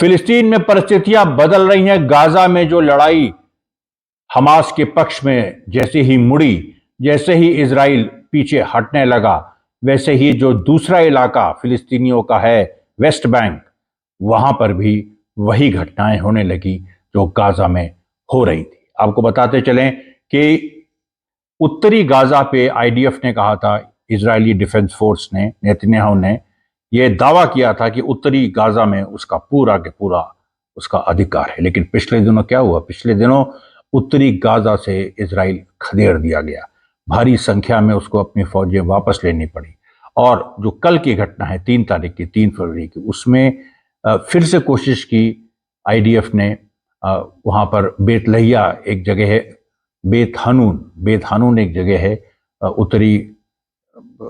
फिलिस्तीन में परिस्थितियां बदल रही हैं। गाजा में जो लड़ाई हमास के पक्ष में जैसे ही मुड़ी, जैसे ही इजराइल पीछे हटने लगा, वैसे ही जो दूसरा इलाका फिलिस्तीनियों का है वेस्ट बैंक, वहां पर भी वही घटनाएं होने लगी जो गाजा में हो रही थी। आपको बताते चलें कि उत्तरी गाजा पे आईडीएफ ने कहा था, इजरायली डिफेंस फोर्स ने, नेतन्याहू ने यह दावा किया था कि उत्तरी गाजा में उसका पूरा के पूरा उसका अधिकार है। लेकिन पिछले दिनों क्या हुआ? पिछले दिनों उत्तरी गाजा से इजराइल खदेड़ दिया गया। भारी संख्या में उसको अपनी फौजें वापस लेनी पड़ी। और जो कल की घटना है 3 फरवरी की, उसमें फिर से कोशिश की आईडीएफ ने, वहां पर बेतलहिया एक जगह है, बेत हनून एक जगह है उत्तरी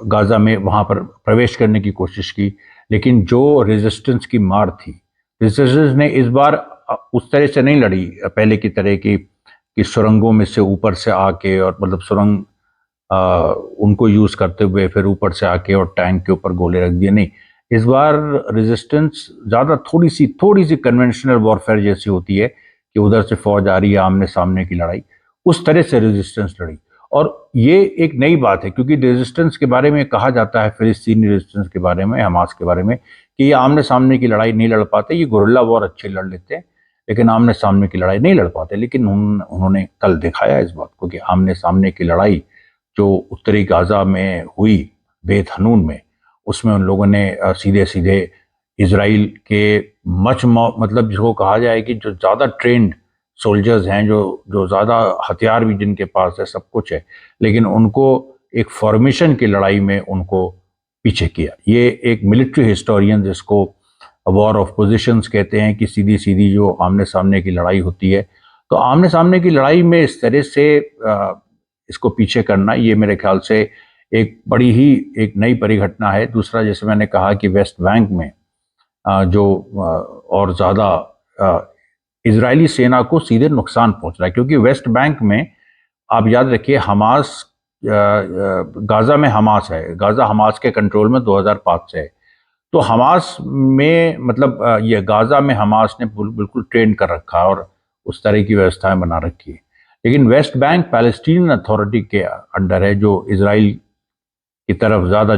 गाजा में, वहां पर प्रवेश करने की कोशिश की। लेकिन जो रेजिस्टेंस की मार थी, रेजिस्टेंस ने इस बार उस तरह से नहीं लड़ी पहले की तरह की कि सुरंगों में से ऊपर से आके, और मतलब सुरंग उनको यूज करते हुए फिर ऊपर से आके और टैंक के ऊपर गोले रख दिए। नहीं, इस बार रेजिस्टेंस ज्यादा थोड़ी सी कन्वेंशनल वॉरफेयर जैसी होती है कि उधर से फौज आ रही है, आमने सामने की लड़ाई, उस तरह से रेजिस्टेंस लड़ी। और ये एक नई बात है, क्योंकि रेजिस्टेंस के बारे में कहा जाता है, फिलिस्तीनी रेजिस्टेंस के बारे में, हमास के बारे में, कि ये आमने सामने की लड़ाई नहीं लड़ पाते, ये गुरिल्ला वॉर अच्छे लड़ लेते हैं, लेकिन आमने सामने की लड़ाई नहीं लड़ पाते। लेकिन उन्होंने कल दिखाया इस बात को कि आमने सामने की लड़ाई जो उत्तरी गाजा में हुई, बेत हनून में, उसमें उन लोगों ने सीधे सीधे इजराइल के मतलब जिसको कहा जाए कि जो ज़्यादा ट्रेंड सोल्जर्स हैं, जो ज़्यादा हथियार भी जिनके पास है, सब कुछ है, लेकिन उनको एक फॉर्मेशन की लड़ाई में उनको पीछे किया। ये एक मिलिट्री हिस्टोरियन जिसको वॉर ऑफ पोजीशंस कहते हैं, कि सीधी सीधी जो आमने सामने की लड़ाई होती है, तो आमने सामने की लड़ाई में इस तरह से इसको पीछे करना, ये मेरे ख्याल से एक बड़ी ही एक नई परिघटना है। दूसरा, जैसे मैंने कहा कि वेस्ट बैंक में जो और ज़्यादा इजरायली सेना को सीधे नुकसान पहुंच रहा है, क्योंकि वेस्ट बैंक में आप याद रखिए, हमास गाजा में हमास है, गाजा हमास के कंट्रोल में 2005 से है। तो हमास में मतलब ये गाजा में हमास ने बिल्कुल ट्रेन कर रखा है और उस तरह की व्यवस्थाएं बना रखी है। लेकिन वेस्ट बैंक पैलेस्टीनियन अथॉरिटी के अंडर है, जो इजराइल की तरफ ज़्यादा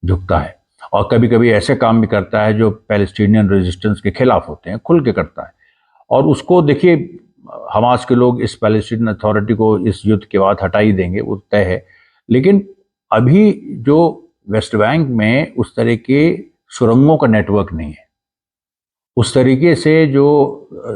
झुकता है, और कभी कभी ऐसे काम भी करता है जो पैलेस्टीनियन रेजिस्टेंस के खिलाफ होते हैं, खुल के करता है। और उसको देखिए, हमास के लोग इस पैलेस्टीनियन अथॉरिटी को इस युद्ध के बाद हटा ही देंगे, वो तय है। लेकिन अभी जो वेस्ट बैंक में उस तरह के सुरंगों का नेटवर्क नहीं है, उस तरीके से जो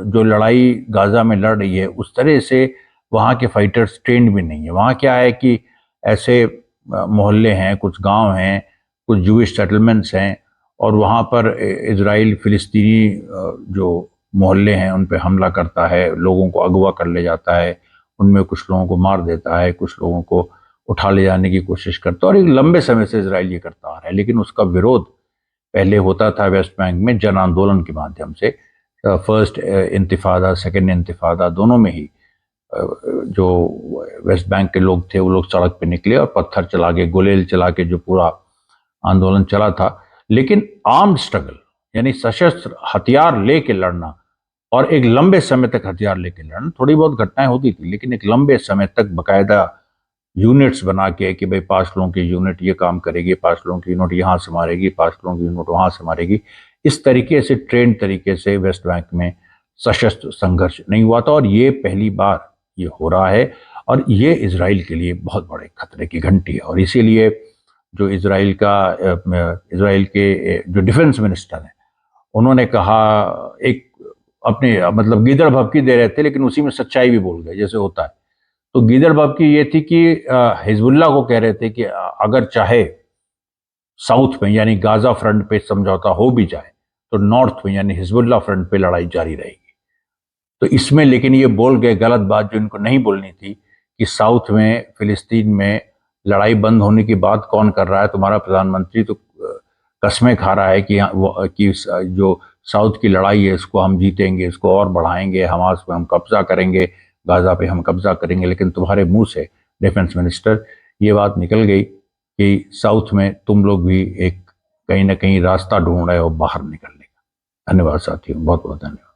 जो लड़ाई गाजा में लड़ रही है, उस तरह से वहाँ के फाइटर्स ट्रेंड भी नहीं है। वहाँ क्या है कि ऐसे मोहल्ले हैं, कुछ गांव हैं, कुछ जूइश सेटलमेंट्स हैं, और वहाँ पर इजराइल फिलिस्तीनी जो मोहल्ले हैं उन पे हमला करता है, लोगों को अगवा कर ले जाता है, उनमें कुछ लोगों को मार देता है, कुछ लोगों को उठा ले जाने की कोशिश करता है। और एक लंबे समय से इजराइल ये करता आ रहा है। लेकिन उसका विरोध पहले होता था वेस्ट बैंक में जन आंदोलन के माध्यम से। फर्स्ट इंतिफादा, सेकेंड इंतिफादा, दोनों में ही जो वेस्ट बैंक के लोग थे वो लोग सड़क पे निकले और पत्थर चला के, गुलेल चला के जो पूरा आंदोलन चला था। लेकिन आर्म्ड स्ट्रगल, यानी सशस्त्र हथियार लेके लड़ना और एक लंबे समय तक हथियार लेके लड़ना, थोड़ी बहुत घटनाएं होती थी, लेकिन एक लंबे समय तक बकायदा यूनिट्स बना के कि भाई 5 लोगों की यूनिट ये काम करेगी, 5 लोगों की यूनिट यहाँ से मारेगी, 5 लोगों की यूनिट वहाँ से मारेगी, इस तरीके से ट्रेंड तरीके से वेस्ट बैंक में सशस्त्र संघर्ष नहीं हुआ था। और ये पहली बार ये हो रहा है, और ये इजराइल के लिए बहुत बड़े खतरे की घंटी है। और इसीलिए जो इजराइल के जो डिफेंस मिनिस्टर हैं, उन्होंने कहा, एक अपने मतलब गीदड़ भभकी दे रहे थे, लेकिन उसी में सच्चाई भी बोल गए, जैसे होता है। तो गीदड़ भभकी ये थी कि हिजबुल्लाह को कह रहे थे कि अगर चाहे साउथ में यानी गाजा फ्रंट पे समझौता हो भी जाए, तो नॉर्थ में यानी हिजबुल्लाह फ्रंट पे लड़ाई जारी रहेगी। तो इसमें लेकिन ये बोल गए गलत बात जो इनको नहीं बोलनी थी, कि साउथ में फिलिस्तीन में लड़ाई बंद होने की बात कौन कर रहा है? तुम्हारा प्रधानमंत्री तो कस्में खा रहा है कि जो साउथ की लड़ाई है इसको हम जीतेंगे, इसको और बढ़ाएंगे, हमास पे हम कब्जा करेंगे, गाजा पे हम कब्जा करेंगे। लेकिन तुम्हारे मुंह से डिफेंस मिनिस्टर ये बात निकल गई कि साउथ में तुम लोग भी एक कहीं ना कहीं रास्ता ढूंढ रहे हो बाहर निकलने का। धन्यवाद साथियों, बहुत बहुत धन्यवाद।